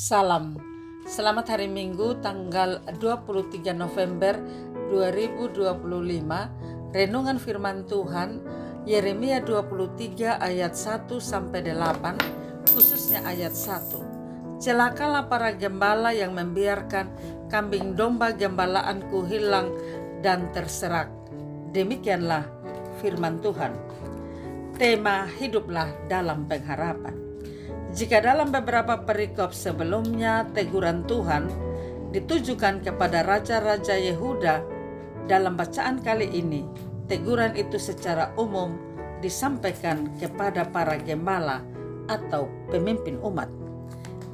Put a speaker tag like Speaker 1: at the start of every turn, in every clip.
Speaker 1: Salam, selamat hari Minggu tanggal 23 November 2025. Renungan firman Tuhan Yeremia 23 ayat 1-8, khususnya ayat 1. Celakalah para gembala yang membiarkan kambing domba gembalaanku hilang dan terserak. Demikianlah firman Tuhan. Tema hiduplah dalam pengharapan. Jika dalam beberapa perikop sebelumnya teguran Tuhan ditujukan kepada raja-raja Yehuda, dalam bacaan kali ini teguran itu secara umum disampaikan kepada para gembala atau pemimpin umat.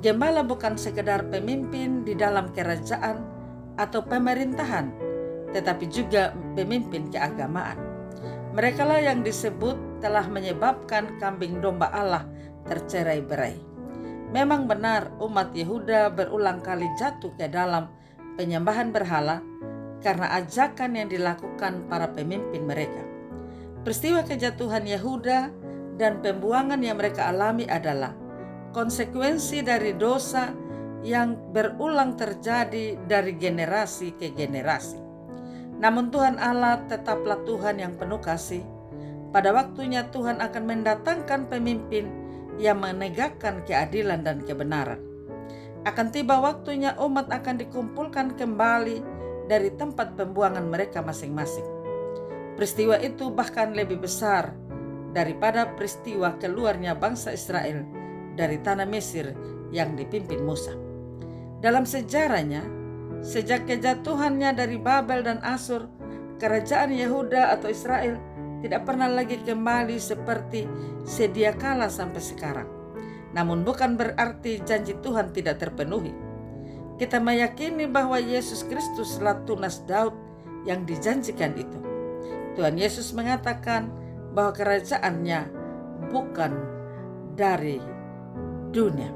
Speaker 1: Gembala bukan sekedar pemimpin di dalam kerajaan atau pemerintahan, tetapi juga pemimpin keagamaan. Merekalah yang disebut telah menyebabkan kambing domba Allah tercerai-berai. Memang benar umat Yehuda berulang kali jatuh ke dalam penyembahan berhala karena ajakan yang dilakukan para pemimpin mereka. Peristiwa kejatuhan Yehuda dan pembuangan yang mereka alami adalah konsekuensi dari dosa yang berulang terjadi dari generasi ke generasi. Namun Tuhan Allah tetaplah Tuhan yang penuh kasih. Pada waktunya Tuhan akan mendatangkan pemimpin yang menegakkan keadilan dan kebenaran. Akan tiba waktunya umat akan dikumpulkan kembali dari tempat pembuangan mereka masing-masing. Peristiwa itu bahkan lebih besar daripada peristiwa keluarnya bangsa Israel dari tanah Mesir yang dipimpin Musa. Dalam sejarahnya, sejak kejatuhannya dari Babel dan Asyur, kerajaan Yehuda atau Israel tidak pernah lagi kembali seperti sedia kala sampai sekarang. Namun bukan berarti janji Tuhan tidak terpenuhi. Kita meyakini bahwa Yesus Kristuslah tunas Daud yang dijanjikan itu. Tuhan Yesus mengatakan bahwa kerajaannya bukan dari dunia.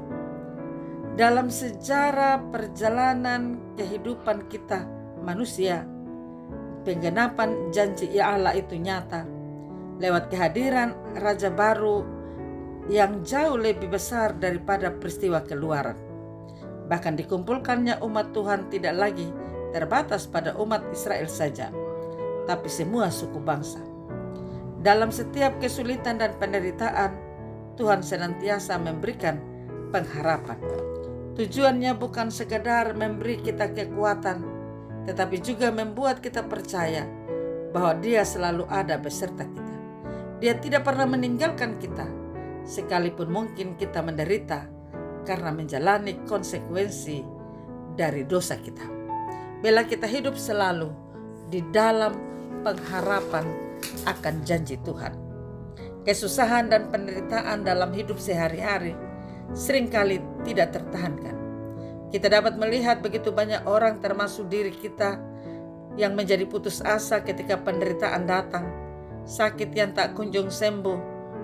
Speaker 1: Dalam sejarah perjalanan kehidupan kita manusia, penggenapan janji Allah itu nyata lewat kehadiran Raja baru yang jauh lebih besar daripada peristiwa keluaran. Bahkan dikumpulkannya umat Tuhan tidak lagi terbatas pada umat Israel saja, tapi semua suku bangsa. Dalam setiap kesulitan dan penderitaan, Tuhan senantiasa memberikan pengharapan. Tujuannya bukan sekedar memberi kita kekuatan, tetapi juga membuat kita percaya bahwa Dia selalu ada beserta kita. Dia tidak pernah meninggalkan kita, sekalipun mungkin kita menderita karena menjalani konsekuensi dari dosa kita. Bila kita hidup selalu di dalam pengharapan akan janji Tuhan. Kesusahan dan penderitaan dalam hidup sehari-hari seringkali tidak tertahankan. Kita dapat melihat begitu banyak orang termasuk diri kita yang menjadi putus asa ketika penderitaan datang, sakit yang tak kunjung sembuh,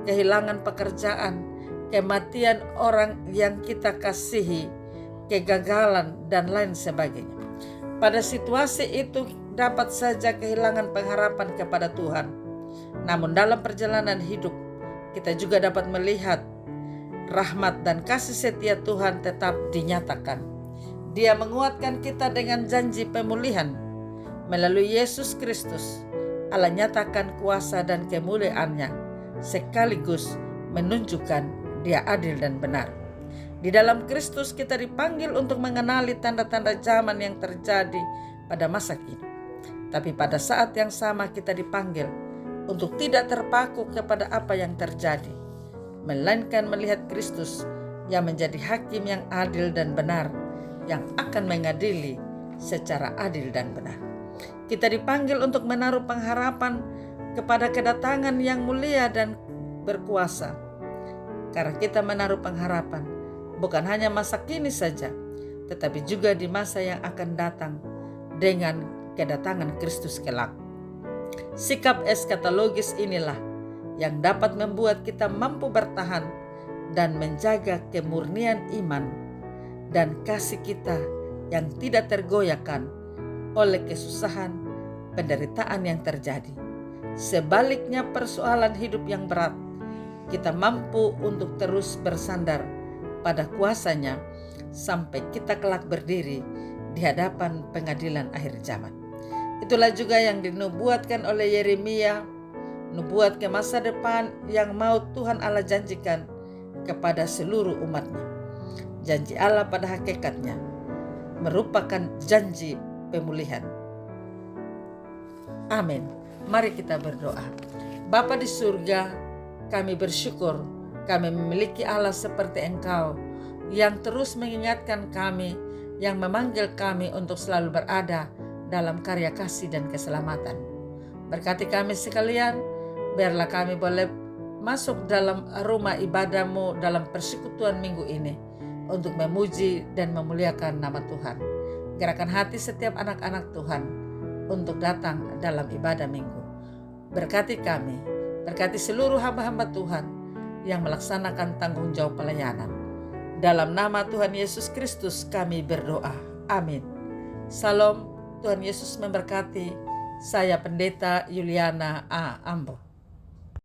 Speaker 1: kehilangan pekerjaan, kematian orang yang kita kasihi, kegagalan, dan lain sebagainya. Pada situasi itu dapat saja kehilangan pengharapan kepada Tuhan. Namun dalam perjalanan hidup, kita juga dapat melihat rahmat dan kasih setia Tuhan tetap dinyatakan. Dia menguatkan kita dengan janji pemulihan. Melalui Yesus Kristus, Allah nyatakan kuasa dan kemuliaannya, sekaligus menunjukkan Dia adil dan benar. Di dalam Kristus kita dipanggil untuk mengenali tanda-tanda zaman yang terjadi pada masa kini. Tapi pada saat yang sama kita dipanggil untuk tidak terpaku kepada apa yang terjadi, melainkan melihat Kristus yang menjadi hakim yang adil dan benar, yang akan mengadili secara adil dan benar. Kita dipanggil untuk menaruh pengharapan kepada kedatangan yang mulia dan berkuasa. Karena kita menaruh pengharapan bukan hanya masa kini saja, tetapi juga di masa yang akan datang dengan kedatangan Kristus kelak. Sikap eskatologis inilah yang dapat membuat kita mampu bertahan dan menjaga kemurnian iman dan kasih kita yang tidak tergoyahkan oleh kesusahan, penderitaan yang terjadi. Sebaliknya persoalan hidup yang berat, kita mampu untuk terus bersandar pada kuasa-Nya sampai kita kelak berdiri di hadapan pengadilan akhir zaman. Itulah juga yang dinubuatkan oleh Yeremia, nubuat ke masa depan yang mau Tuhan Allah janjikan kepada seluruh umatnya. Janji Allah pada hakikatnya merupakan janji pemulihan. Amin. Mari kita berdoa. Bapa di surga, kami bersyukur kami memiliki Allah seperti Engkau yang terus mengingatkan kami, yang memanggil kami untuk selalu berada dalam karya kasih dan keselamatan. Berkati kami sekalian, biarlah kami boleh masuk dalam rumah ibadah-Mu dalam persekutuan minggu ini untuk memuji dan memuliakan nama Tuhan. Gerakan hati setiap anak-anak Tuhan untuk datang dalam ibadah minggu. Berkati kami, berkati seluruh hamba-hamba Tuhan yang melaksanakan tanggung jawab pelayanan. Dalam nama Tuhan Yesus Kristus kami berdoa. Amin. Salam, Tuhan Yesus memberkati. Saya Pendeta Yuliana A. Ambo.